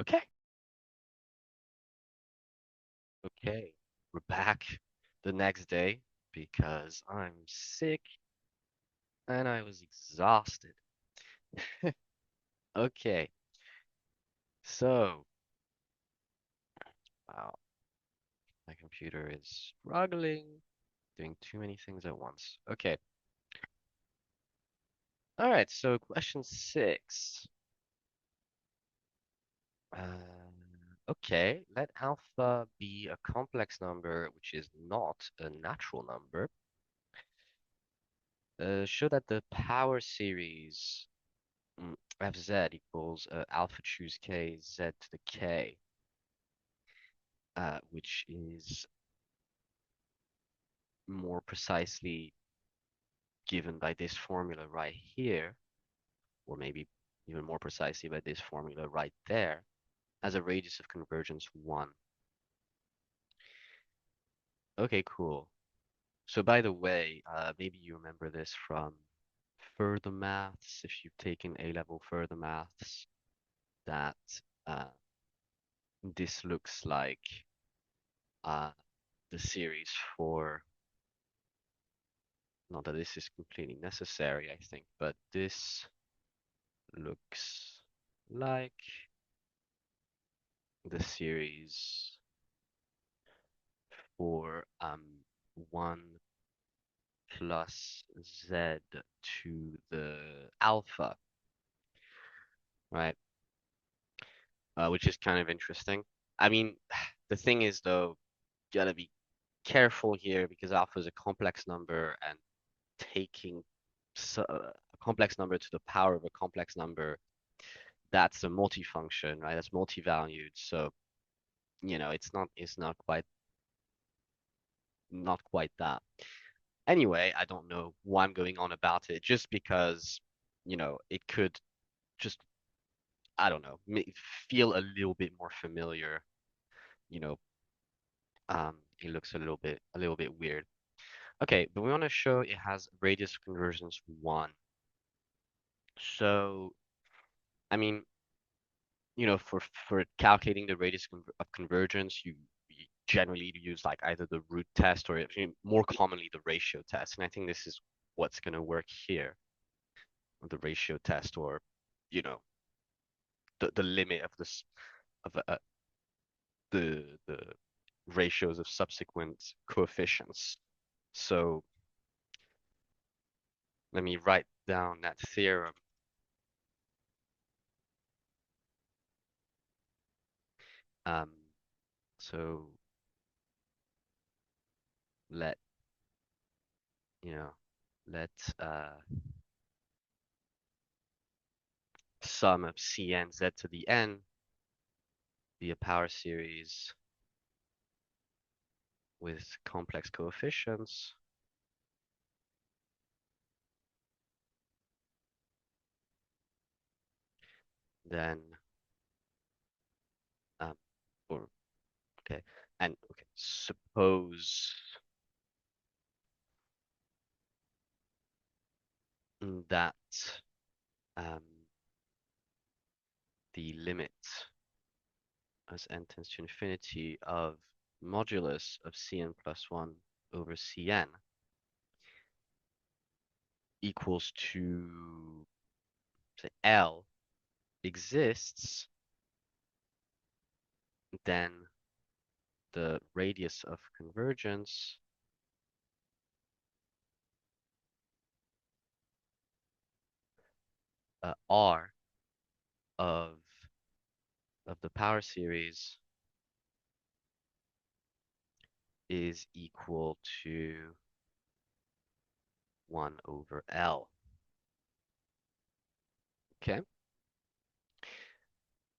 Okay. Okay. We're back the next day because I'm sick and I was exhausted. Okay. So, wow, my computer is struggling, doing too many things at once. Okay. All right. So, question six. Okay. Let alpha be a complex number which is not a natural number. Show that the power series fz equals alpha choose k z to the k, which is more precisely given by this formula right here, or maybe even more precisely by this formula right there, as a radius of convergence 1. Okay, cool. So by the way, maybe you remember this from further maths, if you've taken A-level further maths, that uh, this looks like uh, the series for, not that this is completely necessary, I think, but this looks like the series for 1 plus z to the alpha, right? Which is kind of interesting. I mean, the thing is though, you gotta be careful here because alpha is a complex number and taking a complex number to the power of a complex number, that's a multifunction, right? That's multi-valued. So, it's not quite that. Anyway, I don't know why I'm going on about it, just because, it could just, I don't know, feel a little bit more familiar. You know, it looks a little bit weird. Okay, but we want to show it has radius convergence 1. So, I mean, for calculating the radius of convergence, you generally use like either the root test or more commonly the ratio test. And I think this is what's going to work here, the ratio test, or you know the limit of this of the ratios of subsequent coefficients. So let me write down that theorem. Um, so let you know let sum of Cn z to the n be a power series with complex coefficients. Then um, or okay, and okay, suppose that um, the limit as n tends to infinity of modulus of Cn plus 1 over Cn equals to, say, L exists, then the radius of convergence R of the power series is equal to 1 over L. Okay.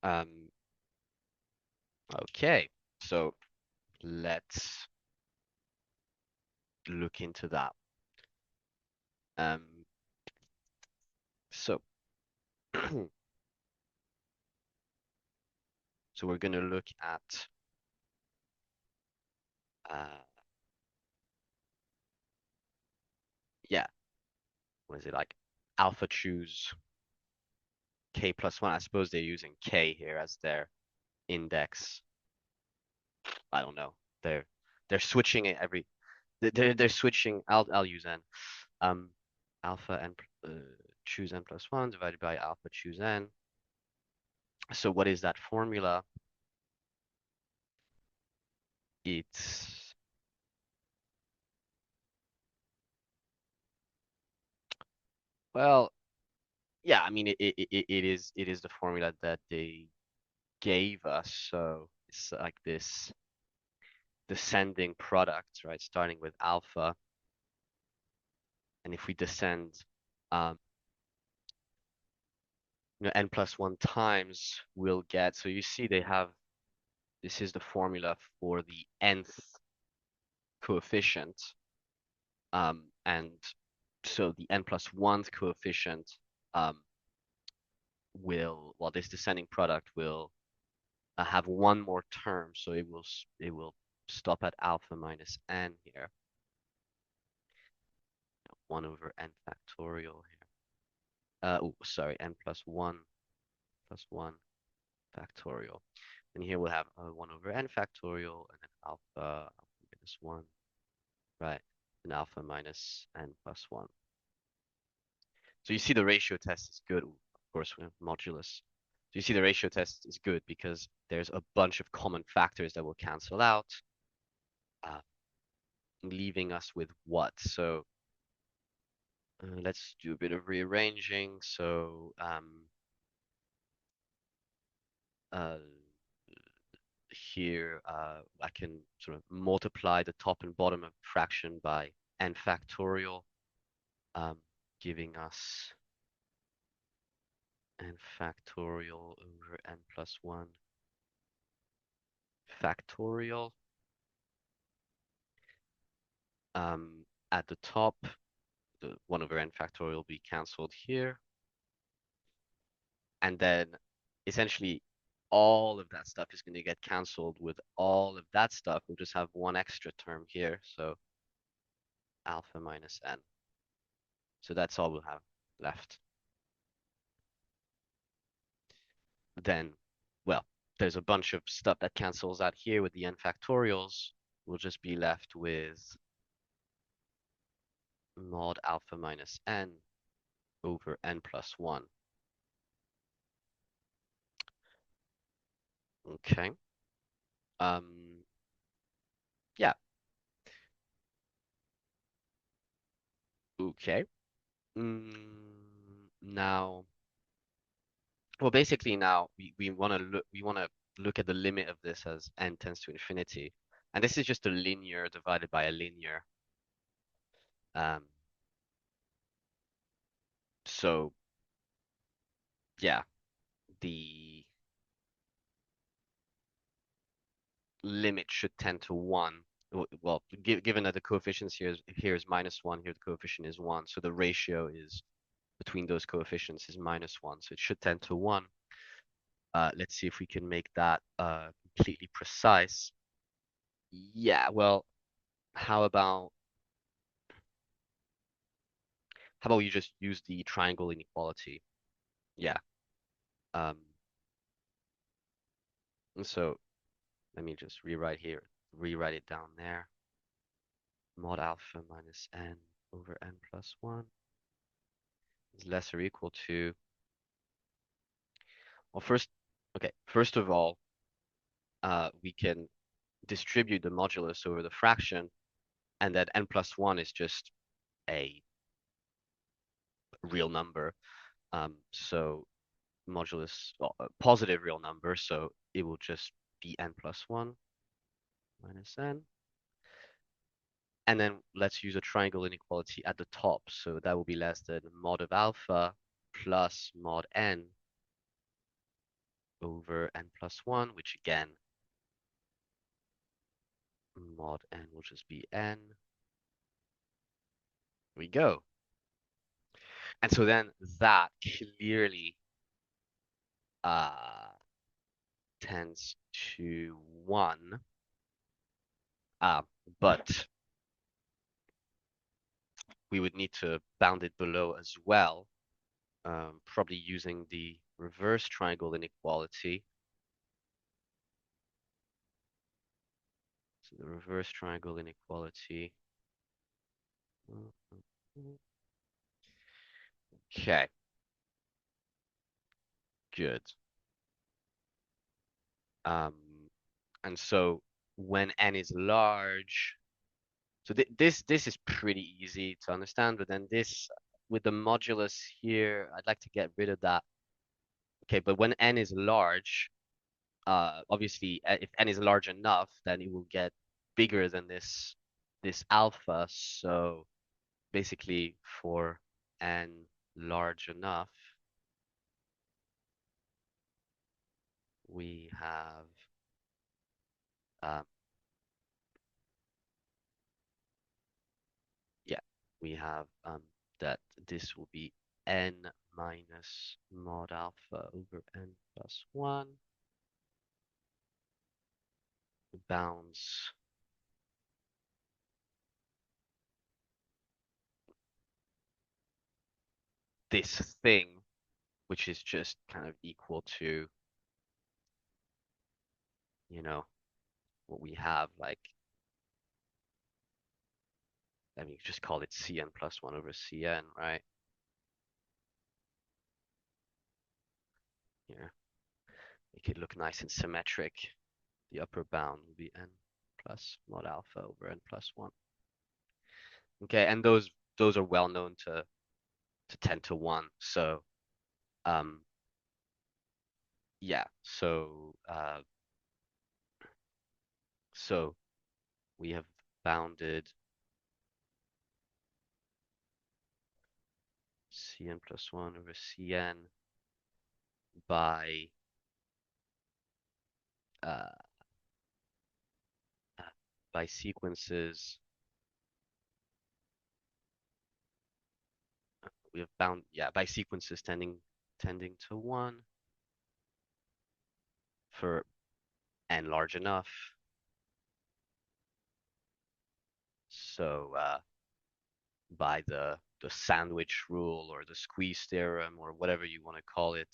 Um, okay. So let's look into that. Um, so so we're going to look at uh, yeah, what is it like? Alpha choose k plus 1. I suppose they're using k here as their index. I don't know. They're switching it every. They're switching. I'll use n. Um, alpha n choose n plus one divided by alpha choose n. So what is that formula? It's well, yeah. I mean, it is the formula that they gave us. So it's like this descending product, right? Starting with alpha, and if we descend, um, n plus one times, we'll get. So you see, they have this is the formula for the nth coefficient, and so the n plus one coefficient um, well, this descending product will have one more term, so it will stop at alpha minus n here, 1 over n factorial here. Oh, sorry, n plus 1 factorial. And here we'll have 1 over n factorial, and then alpha minus 1, right? And alpha minus n plus 1. So you see the ratio test is good. Of course, we have modulus. So you see the ratio test is good because there's a bunch of common factors that will cancel out, uh, leaving us with what? So let's do a bit of rearranging. So uh, here I can sort of multiply the top and bottom of the fraction by n factorial, um, giving us n factorial over n plus 1 factorial. At the top, the 1 over n factorial will be cancelled here. And then essentially all of that stuff is going to get cancelled with all of that stuff. We'll just have one extra term here. So alpha minus n. So that's all we'll have left. Then, well, there's a bunch of stuff that cancels out here with the n factorials. We'll just be left with mod alpha minus n over n plus 1. Okay. Yeah. Okay. Now, well, basically now we want to look at the limit of this as n tends to infinity, and this is just a linear divided by a linear. Um, so yeah, the limit should tend to 1. Well, given that the coefficients here is -1, here the coefficient is 1, so the ratio is between those coefficients is -1, so it should tend to 1. Let's see if we can make that completely precise. Yeah, well, how about you just use the triangle inequality? Yeah. Um, and so let me just rewrite it down there. Mod alpha minus n over n plus 1 is less or equal to, well, first of all, we can distribute the modulus over the fraction, and that n plus 1 is just a real number. So modulus, well, a positive real number, so it will just be n plus 1 minus n. And then let's use a triangle inequality at the top. So that will be less than mod of alpha plus mod n over n plus 1, which again, mod n will just be n. Here we go. And so then that clearly uh, tends to 1. But we would need to bound it below as well, probably using the reverse triangle inequality. So the reverse triangle inequality. Okay, good. Um, and so when n is large, so this is pretty easy to understand, but then this with the modulus here, I'd like to get rid of that. Okay, but when n is large, obviously if n is large enough, then it will get bigger than this alpha. So basically for n large enough, we have um, yeah, we have that this will be n minus mod alpha over n plus 1 bounds this thing, which is just kind of equal to, you know, what we have, like, I mean, just call it Cn plus 1 over Cn, right? Here, make it look nice and symmetric. The upper bound will be n plus mod alpha over n plus 1. Okay, and those are well known to 10 to 1. So um yeah, so we have bounded Cn plus 1 over Cn by uh, uh, by sequences. We have bound, yeah, by sequences tending to 1 for n large enough. So by the sandwich rule or the squeeze theorem or whatever you want to call it,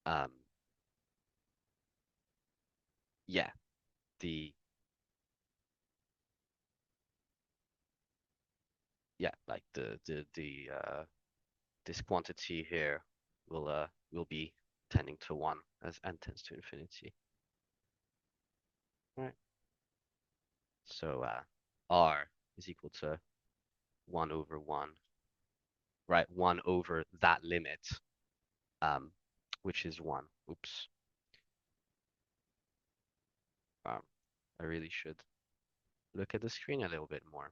um, yeah, the yeah, like the this quantity here will be tending to 1 as n tends to infinity. Right. So r is equal to 1 over 1, right? 1 over that limit, um, which is 1. Oops. Um, I really should look at the screen a little bit more.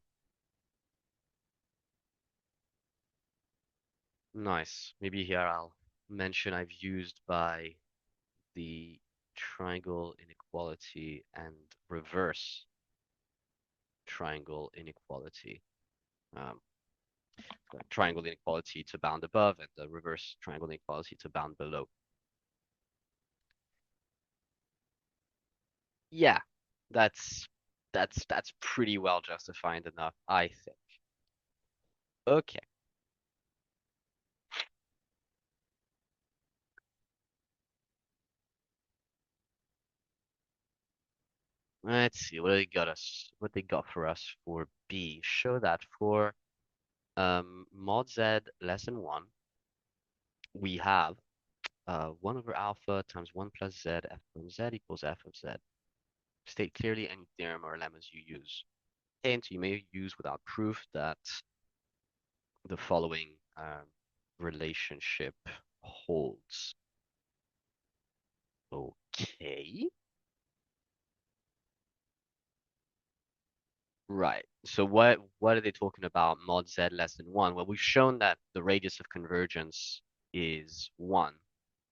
Nice. Maybe here I'll mention I've used by the triangle inequality and reverse triangle inequality. Um, the triangle inequality to bound above and the reverse triangle inequality to bound below. Yeah, that's that's pretty well justified enough, I think. Okay, let's see what they got for us for B. Show that for mod Z less than 1, we have 1 over alpha times 1 plus Z f from Z equals f of Z. State clearly any theorem or lemmas you use. Hint, you may use without proof that the following relationship holds. Okay. Right. So what are they talking about mod Z less than 1? Well, we've shown that the radius of convergence is 1.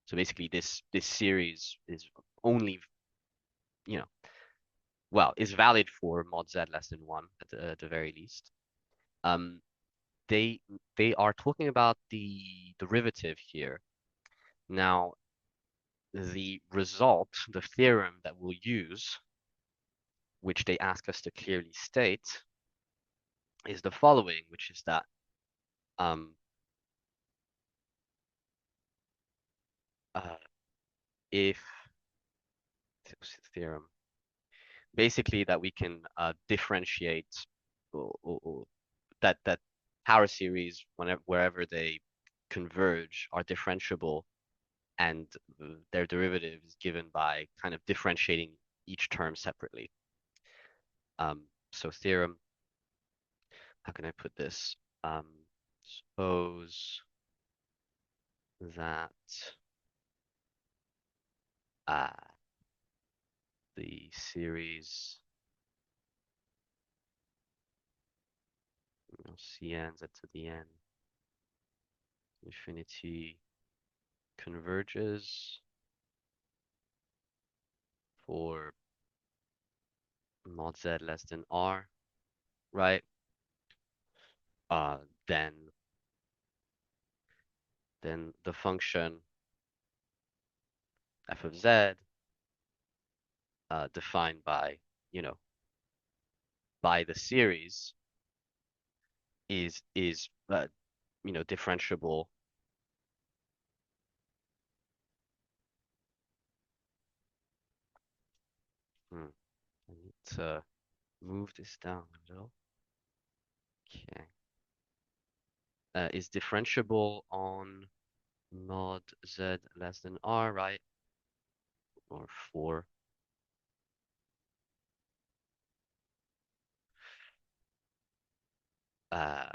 So basically this series is only, you know, well, is valid for mod Z less than 1 at the very least. Um, they they are talking about the derivative here. Now, the result, the theorem that we'll use, which they ask us to clearly state, is the following, which is that um, uh, if theorem. Basically, that we can differentiate or that power series wherever they converge are differentiable, and their derivative is given by kind of differentiating each term separately. So theorem, how can I put this? Suppose that uh, the series Cn z to the n infinity converges for mod z less than r, right? Uh, then the function f of z, defined by, you know, by the series is differentiable. I need to move this down a little. Okay. Is differentiable on mod z less than r, right? Or 4. Uh,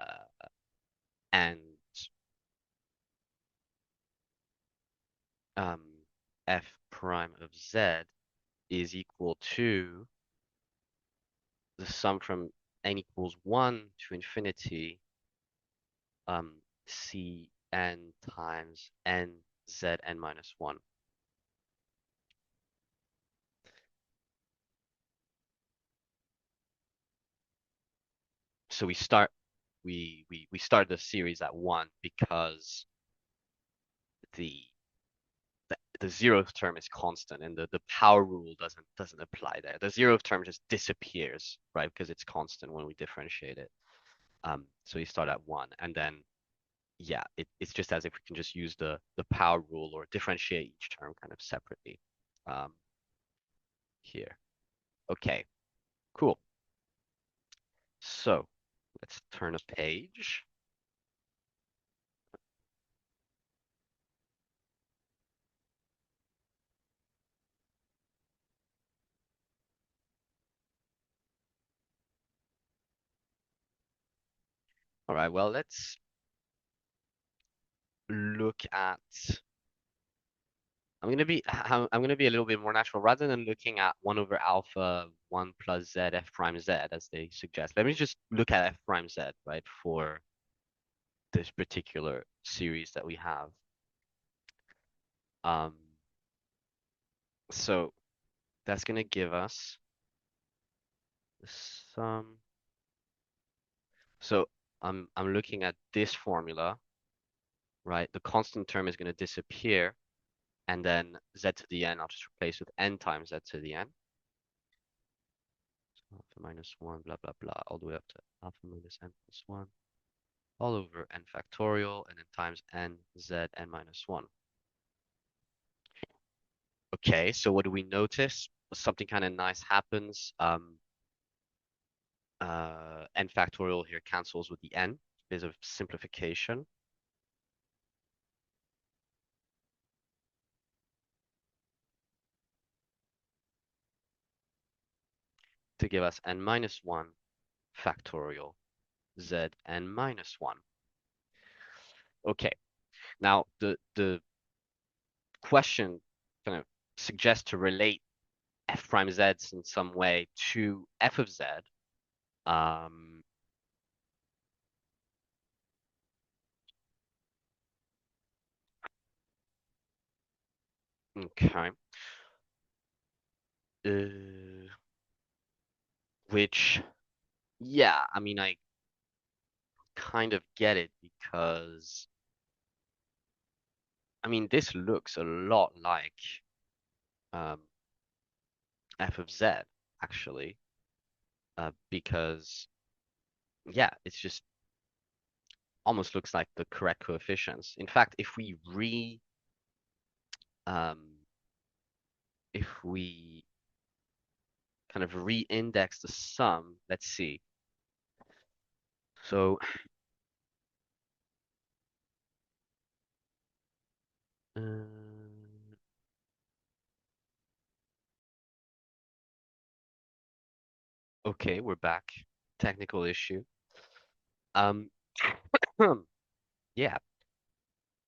and um, f prime of z is equal to the sum from n equals 1 to infinity, Cn times n z n minus 1. So we start the series at 1 because the the zeroth term is constant, and the power rule doesn't apply there. The zeroth term just disappears, right? Because it's constant when we differentiate it. So we start at 1, and then yeah, it's just as if we can just use the power rule or differentiate each term kind of separately. Um, here. Okay, cool. So let's turn a page. All right, well, let's look at I'm gonna be a little bit more natural rather than looking at 1 over alpha 1 plus z f prime z as they suggest. Let me just look at f prime z, right, for this particular series that we have. Um, so that's gonna give us the sum. So I'm looking at this formula, right? The constant term is gonna disappear, and then z to the n I'll just replace with n times z to the n. Alpha minus 1, blah, blah, blah, all the way up to alpha minus n plus 1, all over n factorial, and then times n z n minus 1. Okay, so what do we notice? Something kind of nice happens. N factorial here cancels with the n. There's a simplification to give us n minus 1 factorial z n minus 1. Okay, now the question kind of suggests to relate f prime z's in some way to f of z. Um, okay. Uh, which, yeah, I mean, I kind of get it because, I mean, this looks a lot like um, f of z, actually, because, yeah, it's just almost looks like the correct coefficients. In fact, if we um, if we kind of re-index the sum, let's see. So, okay, we're back. Technical issue. Um, yeah,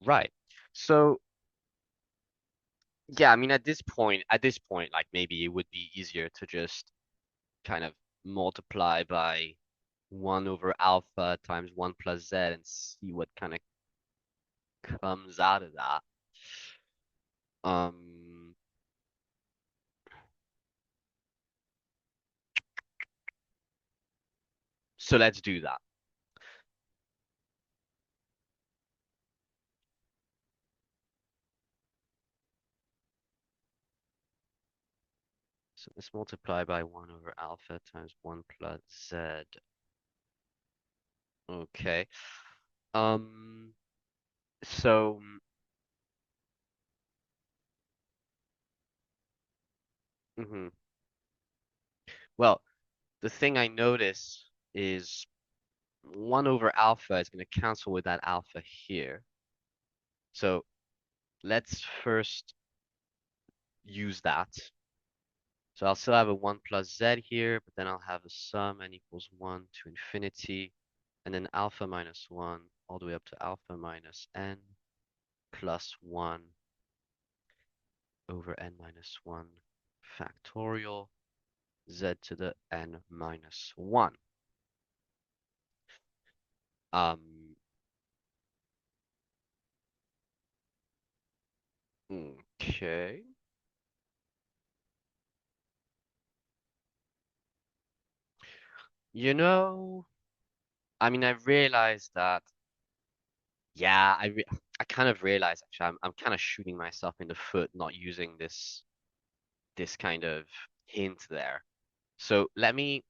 right. So, yeah, I mean, at this point, like maybe it would be easier to just kind of multiply by 1 over alpha times 1 plus z and see what kind of comes out of that. Um, so let's do that. So let's multiply by 1 over alpha times 1 plus z. Okay. Um, so, mhm. Well, the thing I notice is 1 over alpha is going to cancel with that alpha here. So let's first use that. So I'll still have a 1 plus z here, but then I'll have a sum n equals 1 to infinity, and then alpha minus 1 all the way up to alpha minus n plus 1 over n minus 1 factorial z to the n minus 1. Um, okay. You know, I mean, I realized that, yeah, I kind of realized actually I'm kind of shooting myself in the foot not using this kind of hint there. So let me,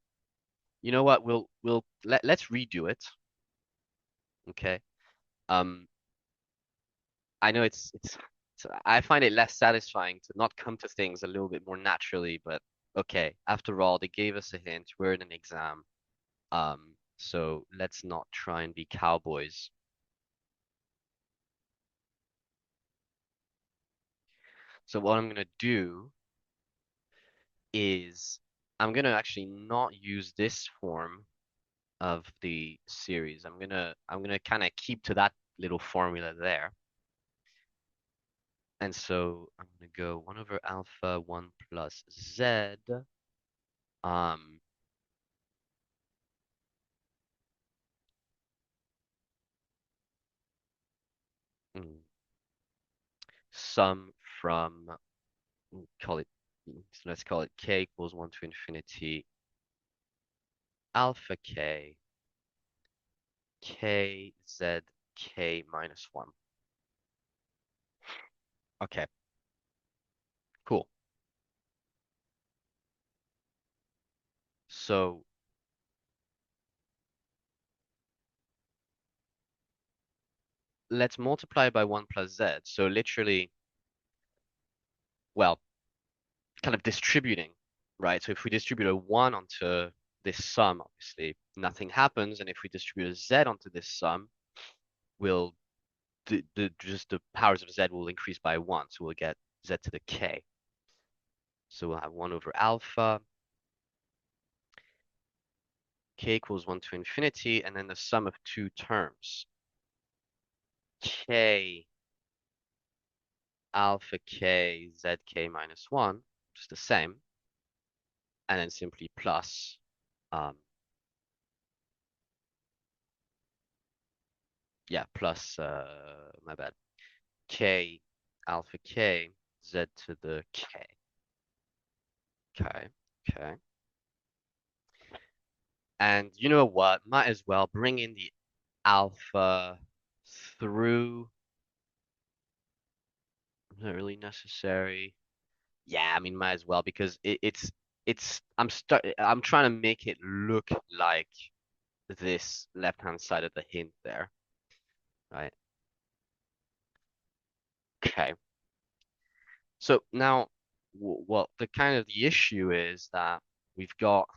you know what, let's redo it. Okay. Um, I know I find it less satisfying to not come to things a little bit more naturally, but okay, after all, they gave us a hint. We're in an exam. So let's not try and be cowboys. So what I'm gonna do is I'm gonna actually not use this form of the series. I'm gonna kind of keep to that little formula there. And so I'm gonna go 1 over alpha 1 plus z. Um, mm, sum from call it so let's call it k equals 1 to infinity alpha k z k minus 1. Okay, cool. So let's multiply by 1 plus z. So literally, well, kind of distributing, right? So if we distribute a 1 onto this sum, obviously nothing happens. And if we distribute a z onto this sum, we'll just the powers of z will increase by 1. So we'll get z to the k. So we'll have 1 over alpha, k equals 1 to infinity, and then the sum of two terms. K alpha k zk minus 1, just the same, and then simply plus, um, yeah, plus, my bad, k alpha k z to the k. Okay, okay. And you know what? Might as well bring in the alpha through. Not really necessary. Yeah, I mean, might as well because I'm trying to make it look like this left-hand side of the hint there, right? Okay. So now well, the kind of the issue is that we've got,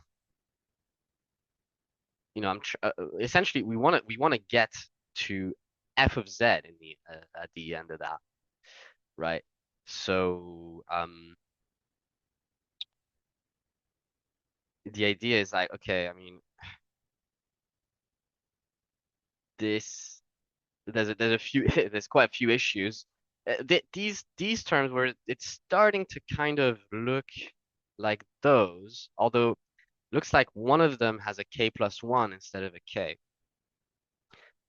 I'm tr essentially we want to get to f of z in the at the end of that, right? So the idea is like, okay, I mean, this there's a few there's quite a few issues. These terms where it's starting to kind of look like those, although looks like one of them has a k plus one instead of a k.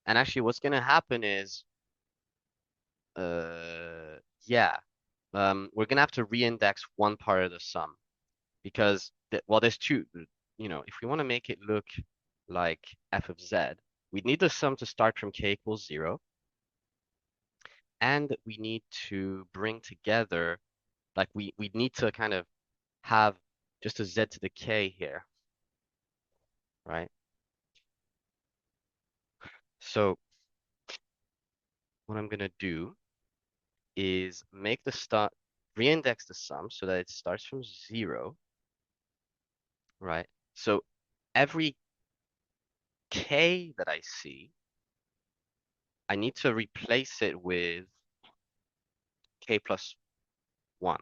And actually, what's going to happen is, uh, yeah, we're going to have to reindex one part of the sum because, well, there's two. If we want to make it look like f of z, we need the sum to start from k equals 0, and we need to bring together, like we need to kind of have just a z to the k here, right? So what I'm going to do is make the start reindex the sum so that it starts from 0, right? So every k that I see, I need to replace it with k plus 1.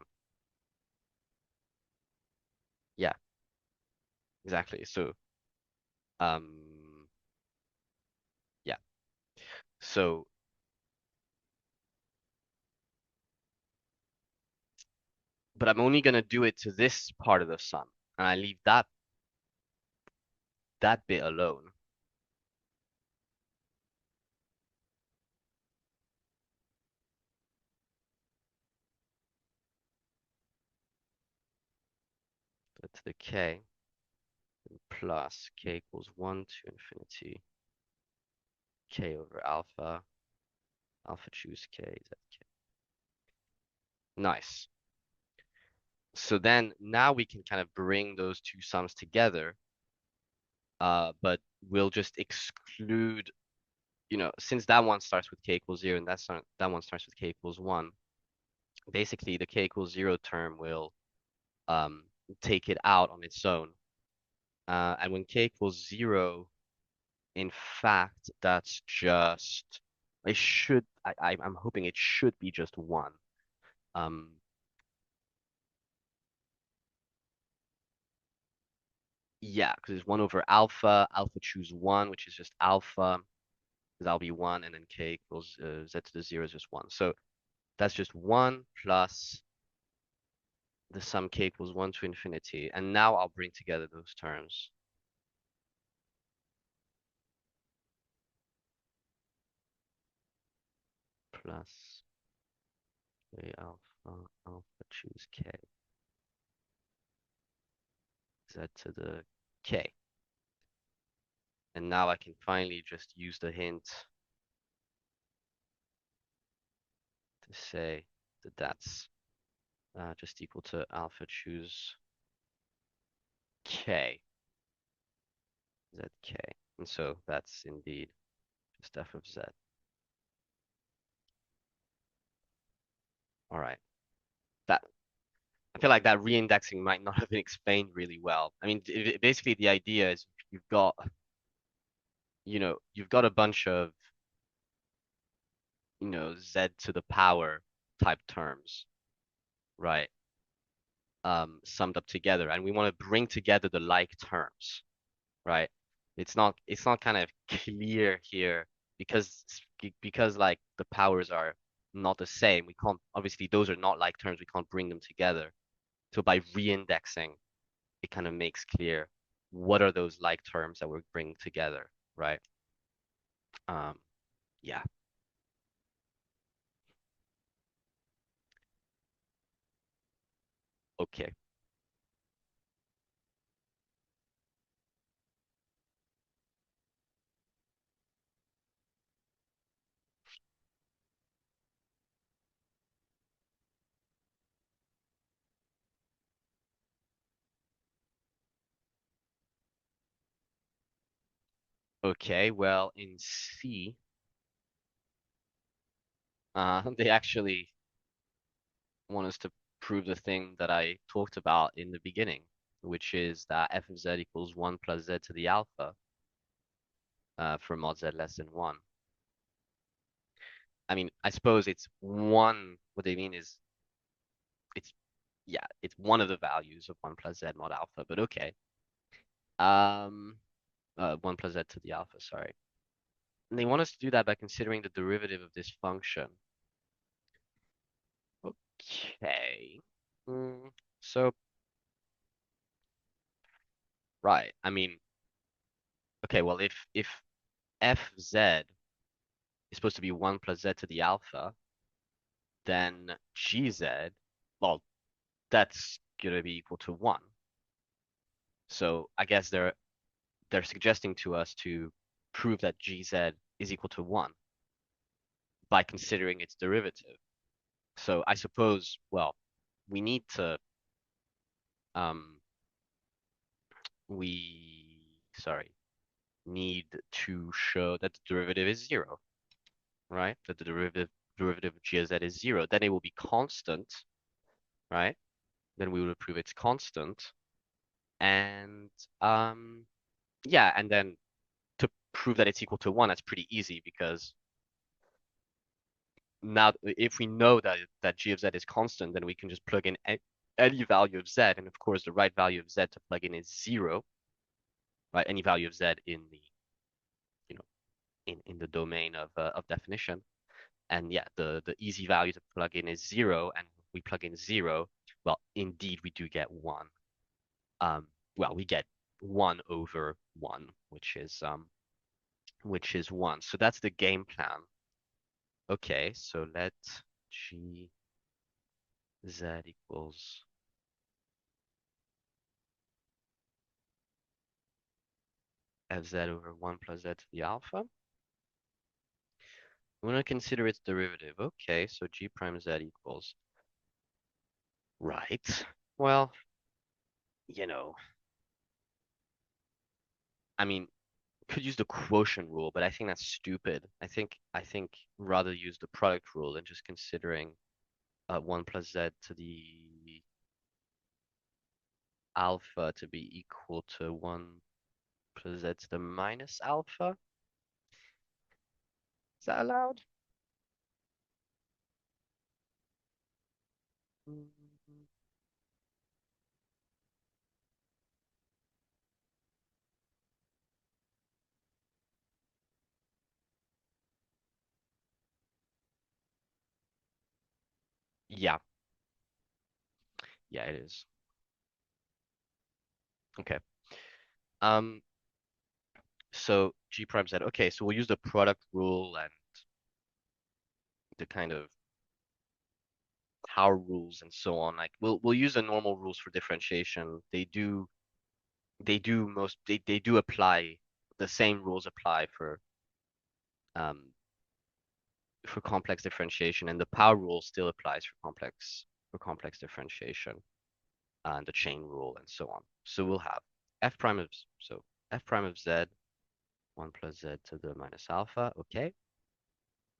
Yeah, exactly. So um yeah. So but I'm only gonna do it to this part of the sum, and I leave that bit alone. So to the k plus k equals 1 to infinity k over alpha, alpha choose k, z k. Nice. So then now we can kind of bring those two sums together, but we'll just exclude, since that one starts with k equals 0 and that one starts with k equals 1, basically the k equals 0 term will um, take it out on its own. And when k equals 0, in fact, that's just, it should, I'm hoping it should be just 1. Um, yeah, because it's 1 over alpha, alpha choose 1, which is just alpha, because that'll be 1, and then k equals z to the 0 is just 1. So that's just 1 plus the sum k equals 1 to infinity. And now I'll bring together those terms. Plus k alpha, alpha choose k, z to the k. And now I can finally just use the hint to say that that's just equal to alpha choose k, zk. And so that's indeed just f of z. All right. That I feel like that reindexing might not have been explained really well. I mean, basically the idea is you've got, you've got a bunch of, z to the power type terms, right? Summed up together, and we want to bring together the like terms, right? It's not kind of clear here because like the powers are not the same. We can't obviously those are not like terms. We can't bring them together. So by reindexing, it kind of makes clear what are those like terms that we're bringing together, right? Um, yeah. Okay. Okay. Well, in C, they actually want us to prove the thing that I talked about in the beginning, which is that f of z equals 1 plus z to the alpha for mod z less than 1. I mean, I suppose it's one, what they mean is it's, yeah, it's one of the values of 1 plus z mod alpha, but okay. 1 plus z to the alpha, sorry. And they want us to do that by considering the derivative of this function. Okay. So, right. I mean, okay, well, if fz is supposed to be 1 plus z to the alpha, then gz, well, that's gonna be equal to 1. So I guess they're suggesting to us to prove that gz is equal to 1 by considering its derivative. So I suppose, well, we need to um we sorry need to show that the derivative is 0, right? That the derivative of gz is 0. Then it will be constant, right? Then we will prove it's constant. And yeah, and then to prove that it's equal to 1, that's pretty easy because now if we know that g of z is constant, then we can just plug in any value of z, and of course the right value of z to plug in is 0, right? Any value of z in the you know in the domain of definition. And yeah, the easy value to plug in is 0, and we plug in 0, well, indeed we do get 1. Well, we get 1 over 1, which is 1. So that's the game plan. Okay, so let g z equals fz over 1 plus z to the alpha. We want to consider its derivative. Okay, so g prime z equals, right. Well, you know, I mean, could use the quotient rule, but I think that's stupid. I think rather use the product rule and just considering 1 plus z to the alpha to be equal to 1 plus z to the minus alpha. Is that allowed? Mm, yeah, yeah, it is. Okay. Um, so g prime z. Okay, so we'll use the product rule and the kind of power rules and so on. Like we'll use the normal rules for differentiation. They do apply, the same rules apply um for complex differentiation, and the power rule still applies for complex differentiation, and the chain rule and so on. So we'll have f prime of so f prime of z 1 plus z to the minus alpha, okay,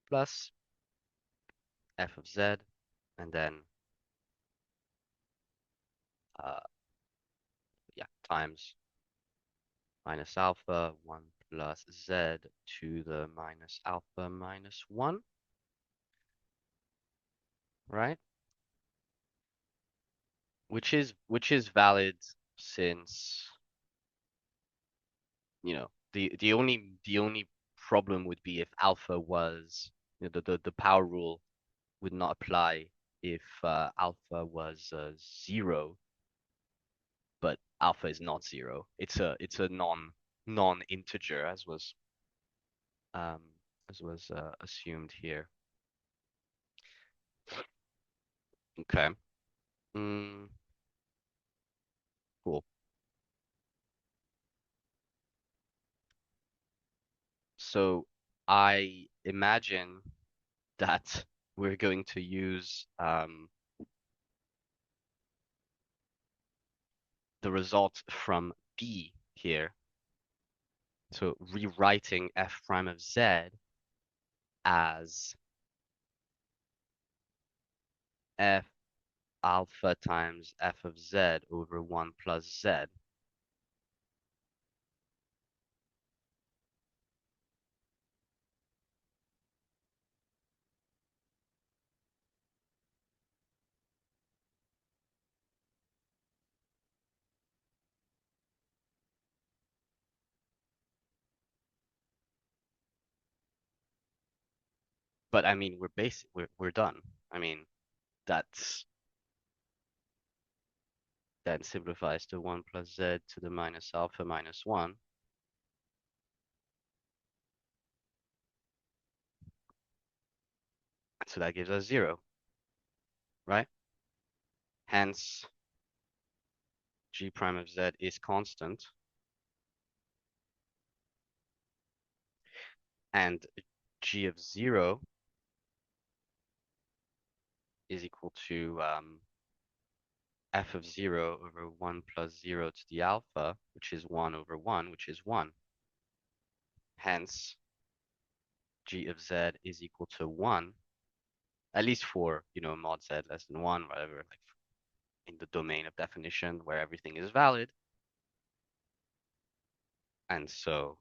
plus f of z, and then uh yeah, times minus alpha 1 plus z to the minus alpha minus 1, right? Which is valid since, the only problem would be if alpha was, the power rule would not apply if alpha was 0, but alpha is not 0. It's a non-integer, um as was assumed here. Okay. Mm, cool. So I imagine that we're going to use the result from B here. So rewriting f prime of z as f alpha times f of z over 1 plus z. But I mean, we're done. I mean, that's then simplifies to 1 plus z to the minus alpha minus 1. So that gives us 0, right? Hence, g prime of z is constant, and g of 0 is equal to f of 0 over 1 plus 0 to the alpha, which is 1 over 1, which is 1. Hence, g of z is equal to 1, at least for, mod z less than 1, whatever, like in the domain of definition where everything is valid. And so,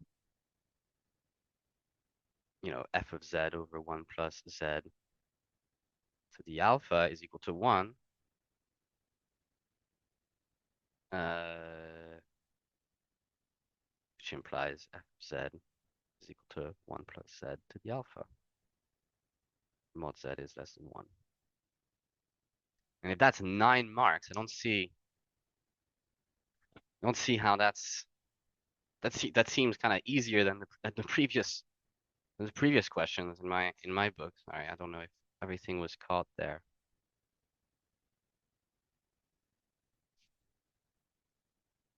f of z over 1 plus z to the alpha is equal to 1, which implies f of z is equal to 1 plus z to the alpha. Mod z is less than 1. And if that's 9 marks, I don't see how that seems kind of easier than the previous questions in my book. Sorry, I don't know if everything was caught there.